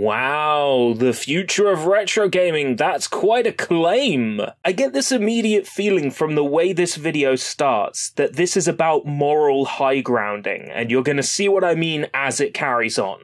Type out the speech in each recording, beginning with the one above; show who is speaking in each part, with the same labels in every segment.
Speaker 1: Wow, the future of retro gaming, that's quite a claim. I get this immediate feeling from the way this video starts that this is about moral high grounding, and you're gonna see what I mean as it carries on.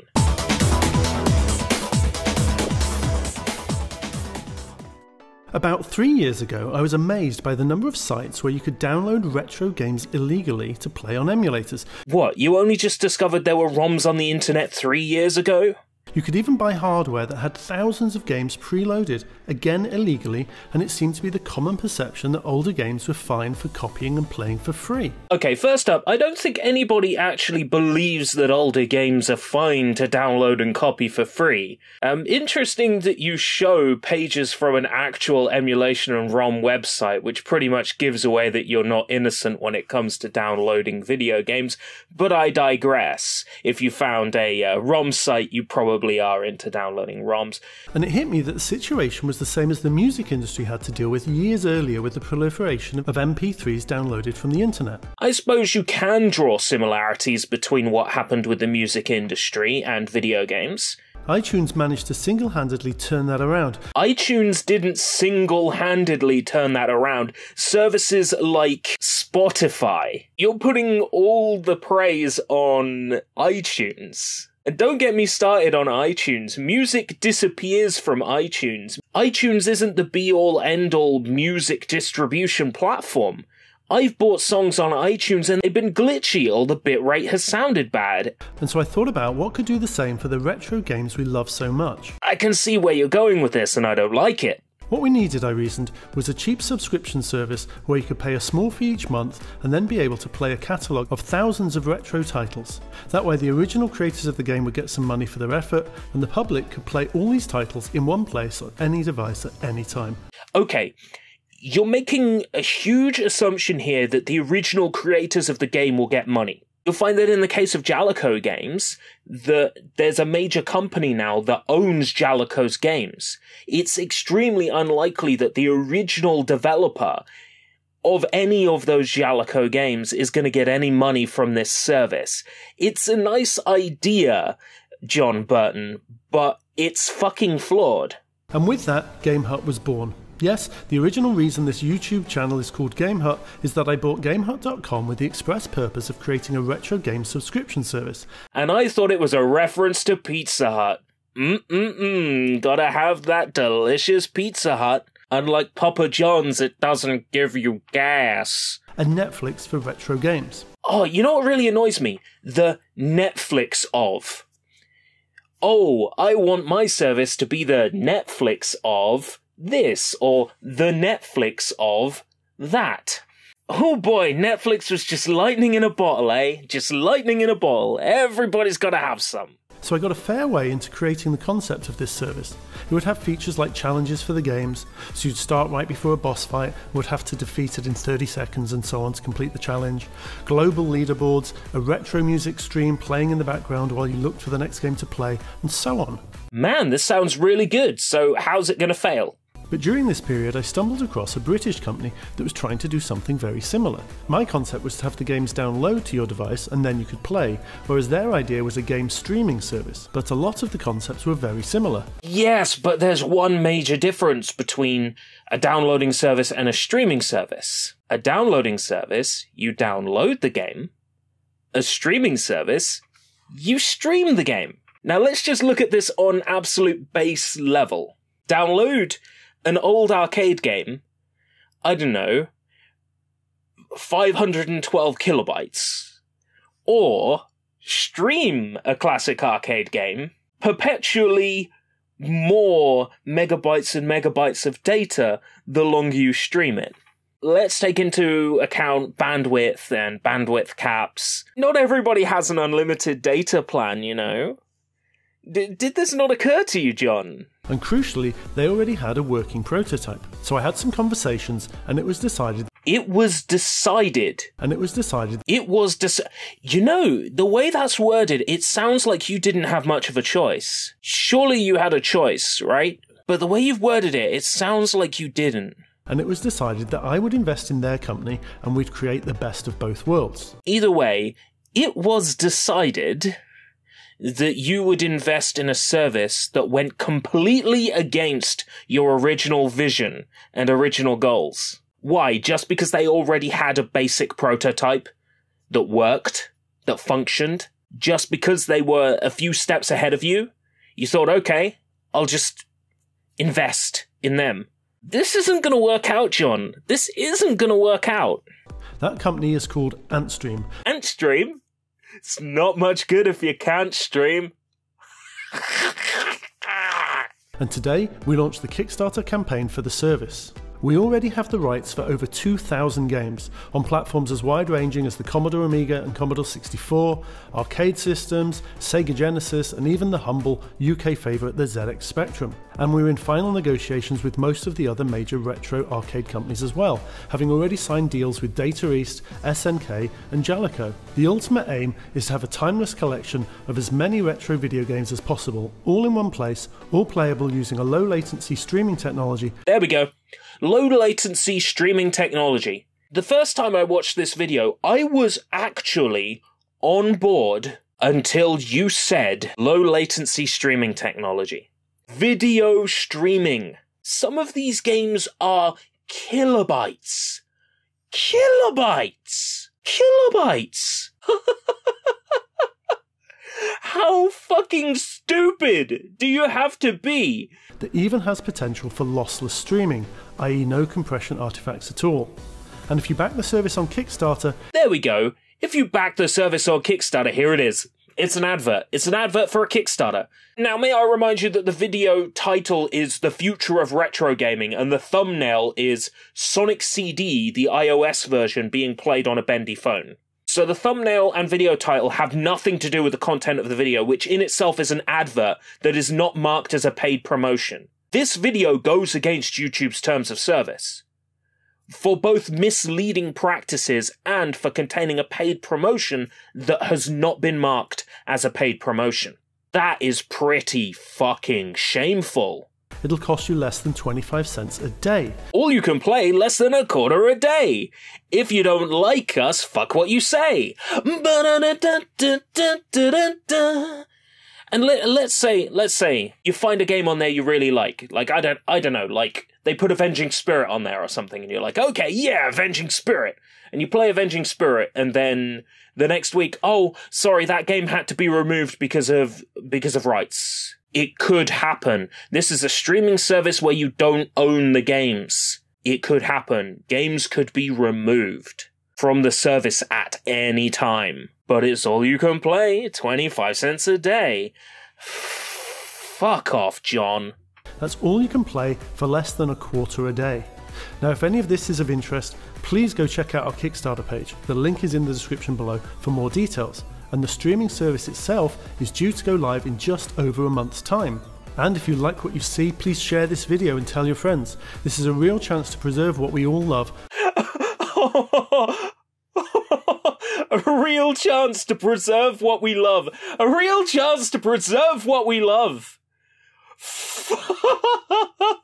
Speaker 2: About 3 years ago, I was amazed by the number of sites where you could download retro games illegally to play on emulators.
Speaker 1: What, you only just discovered there were ROMs on the internet 3 years ago?
Speaker 2: You could even buy hardware that had thousands of games preloaded, again illegally, and it seemed to be the common perception that older games were fine for copying and playing for free.
Speaker 1: Okay, first up, I don't think anybody actually believes that older games are fine to download and copy for free. Interesting that you show pages from an actual emulation and ROM website, which pretty much gives away that you're not innocent when it comes to downloading video games, but I digress. If you found a ROM site, you probably are into downloading ROMs.
Speaker 2: And it hit me that the situation was the same as the music industry had to deal with years earlier with the proliferation of MP3s downloaded from the internet.
Speaker 1: I suppose you can draw similarities between what happened with the music industry and video games.
Speaker 2: iTunes managed to single-handedly turn that around.
Speaker 1: iTunes didn't single-handedly turn that around. Services like Spotify. You're putting all the praise on iTunes. And don't get me started on iTunes. Music disappears from iTunes. iTunes isn't the be-all, end-all music distribution platform. I've bought songs on iTunes and they've been glitchy, or the bitrate has sounded bad.
Speaker 2: And so I thought about what could do the same for the retro games we love so much.
Speaker 1: I can see where you're going with this, and I don't like it.
Speaker 2: What we needed, I reasoned, was a cheap subscription service where you could pay a small fee each month and then be able to play a catalogue of thousands of retro titles. That way the original creators of the game would get some money for their effort, and the public could play all these titles in one place on any device at any time.
Speaker 1: Okay, you're making a huge assumption here that the original creators of the game will get money. You'll find that in the case of Jaleco Games, that there's a major company now that owns Jaleco's games. It's extremely unlikely that the original developer of any of those Jaleco games is going to get any money from this service. It's a nice idea, John Burton, but it's fucking flawed.
Speaker 2: And with that, GameHut was born. Yes, the original reason this YouTube channel is called GameHut is that I bought GameHut.com with the express purpose of creating a retro game subscription service.
Speaker 1: And I thought it was a reference to Pizza Hut. Gotta have that delicious Pizza Hut. Unlike Papa John's, it doesn't give you gas.
Speaker 2: And Netflix for retro games.
Speaker 1: Oh, you know what really annoys me? The Netflix of. Oh, I want my service to be the Netflix of this, or the Netflix of that. Oh boy, Netflix was just lightning in a bottle, eh? Just lightning in a bottle. Everybody's gotta have some.
Speaker 2: So I got a fair way into creating the concept of this service. It would have features like challenges for the games, so you'd start right before a boss fight, would have to defeat it in 30 seconds and so on to complete the challenge, global leaderboards, a retro music stream playing in the background while you looked for the next game to play, and so on.
Speaker 1: Man, this sounds really good, so how's it gonna fail?
Speaker 2: But during this period I stumbled across a British company that was trying to do something very similar. My concept was to have the games download to your device and then you could play, whereas their idea was a game streaming service, but a lot of the concepts were very similar.
Speaker 1: Yes, but there's one major difference between a downloading service and a streaming service. A downloading service, you download the game. A streaming service, you stream the game. Now let's just look at this on absolute base level. Download an old arcade game, I don't know, 512 kilobytes, or stream a classic arcade game, perpetually more megabytes and megabytes of data the longer you stream it. Let's take into account bandwidth and bandwidth caps. Not everybody has an unlimited data plan, you know. Did this not occur to you, John?
Speaker 2: And crucially, they already had a working prototype. So I had some conversations, and it was decided.
Speaker 1: It was decided. You know, the way that's worded, it sounds like you didn't have much of a choice. Surely you had a choice, right? But the way you've worded it, it sounds like you didn't.
Speaker 2: And it was decided that I would invest in their company, and we'd create the best of both worlds.
Speaker 1: Either way, it was decided that you would invest in a service that went completely against your original vision and original goals. Why? Just because they already had a basic prototype that worked, that functioned? Just because they were a few steps ahead of you? You thought, okay, I'll just invest in them. This isn't going to work out, John. This isn't going to work out.
Speaker 2: That company is called Antstream.
Speaker 1: Antstream? It's not much good if you can't stream.
Speaker 2: And today, we launched the Kickstarter campaign for the service. We already have the rights for over 2,000 games on platforms as wide-ranging as the Commodore Amiga and Commodore 64, arcade systems, Sega Genesis, and even the humble UK favourite, the ZX Spectrum. And we're in final negotiations with most of the other major retro arcade companies as well, having already signed deals with Data East, SNK, and Jaleco. The ultimate aim is to have a timeless collection of as many retro video games as possible, all in one place, all playable using a low-latency streaming technology.
Speaker 1: There we go. Low latency streaming technology. The first time I watched this video, I was actually on board until you said low latency streaming technology. Video streaming. Some of these games are kilobytes. Kilobytes. Kilobytes. How fucking stupid do you have to be?
Speaker 2: That even has potential for lossless streaming, i.e. no compression artifacts at all. And if you back the service on Kickstarter...
Speaker 1: There we go. If you back the service on Kickstarter, here it is. It's an advert. It's an advert for a Kickstarter. Now, may I remind you that the video title is The Future of Retro Gaming, and the thumbnail is Sonic CD, the iOS version, being played on a bendy phone. So the thumbnail and video title have nothing to do with the content of the video, which in itself is an advert that is not marked as a paid promotion. This video goes against YouTube's terms of service for both misleading practices and for containing a paid promotion that has not been marked as a paid promotion. That is pretty fucking shameful.
Speaker 2: It'll cost you less than 25 cents a day.
Speaker 1: All you can play less than a quarter a day. If you don't like us, fuck what you say. And let's say you find a game on there you really like. Like, I don't know, like they put Avenging Spirit on there or something and you're like, okay, yeah, Avenging Spirit. And you play Avenging Spirit and then the next week, oh, sorry, that game had to be removed because of rights. It could happen. This is a streaming service where you don't own the games. It could happen. Games could be removed from the service at any time. But it's all you can play, 25 cents a day. Fuck off, John.
Speaker 2: That's all you can play for less than a quarter a day. Now, if any of this is of interest, please go check out our Kickstarter page. The link is in the description below for more details. And the streaming service itself is due to go live in just over a month's time. And if you like what you see, please share this video and tell your friends. This is a real chance to preserve what we all love.
Speaker 1: A real chance to preserve what we love. A real chance to preserve what we love.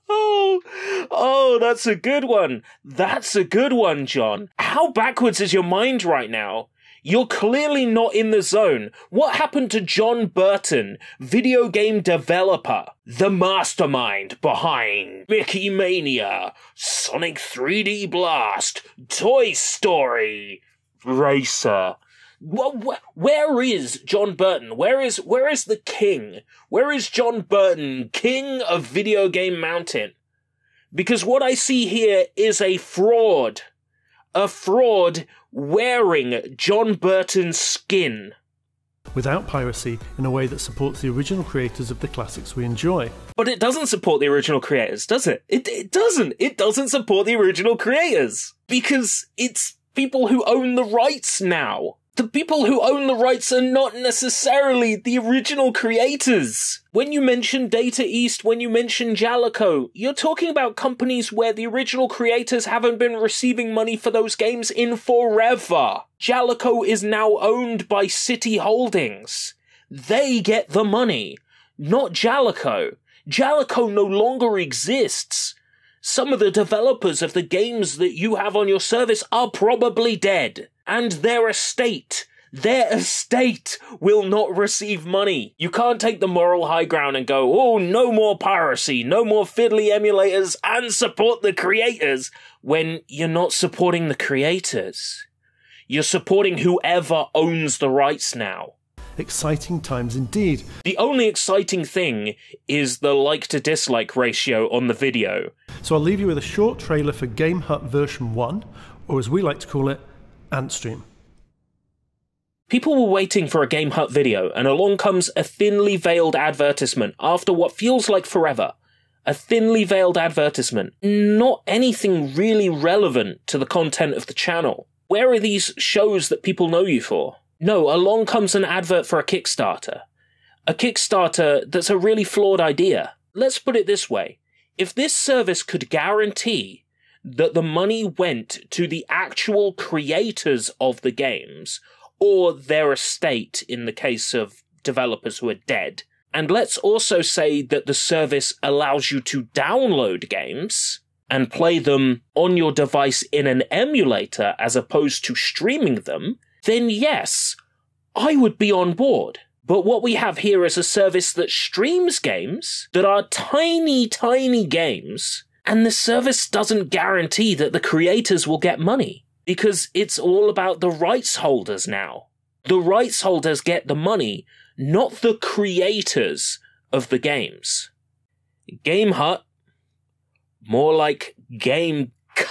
Speaker 1: Oh, that's a good one. That's a good one, John. How backwards is your mind right now? You're clearly not in the zone. What happened to John Burton, video game developer, the mastermind behind Mickey Mania, Sonic 3D Blast, Toy Story, Racer? Where is John Burton? Where is the king? Where is John Burton, king of Video Game Mountain? Because what I see here is a fraud. A fraud wearing John Burton's skin.
Speaker 2: Without piracy, in a way that supports the original creators of the classics we enjoy.
Speaker 1: But it doesn't support the original creators, does it? It doesn't. It doesn't support the original creators. Because it's people who own the rights now. The people who own the rights are not necessarily the original creators. When you mention Data East, when you mention Jaleco, you're talking about companies where the original creators haven't been receiving money for those games in forever. Jaleco is now owned by City Holdings. They get the money, not Jaleco. Jaleco no longer exists. Some of the developers of the games that you have on your service are probably dead. And their estate, their estate will not receive money. You can't take the moral high ground and go, oh, no more piracy, no more fiddly emulators, and support the creators, when you're not supporting the creators. You're supporting whoever owns the rights now.
Speaker 2: Exciting times indeed.
Speaker 1: The only exciting thing is the like to dislike ratio on the video.
Speaker 2: So I'll leave you with a short trailer for Game Hut version 1, or as we like to call it, Antstream.
Speaker 1: People were waiting for a Game Hut video, and along comes a thinly veiled advertisement after what feels like forever. A thinly veiled advertisement. Not anything really relevant to the content of the channel. Where are these shows that people know you for? No, along comes an advert for a Kickstarter. A Kickstarter that's a really flawed idea. Let's put it this way. If this service could guarantee that the money went to the actual creators of the games, or their estate in the case of developers who are dead, and let's also say that the service allows you to download games and play them on your device in an emulator as opposed to streaming them, then yes, I would be on board. But what we have here is a service that streams games that are tiny, tiny games, and the service doesn't guarantee that the creators will get money, because it's all about the rights holders now. The rights holders get the money, not the creators of the games. Game Hut, more like Game Cut.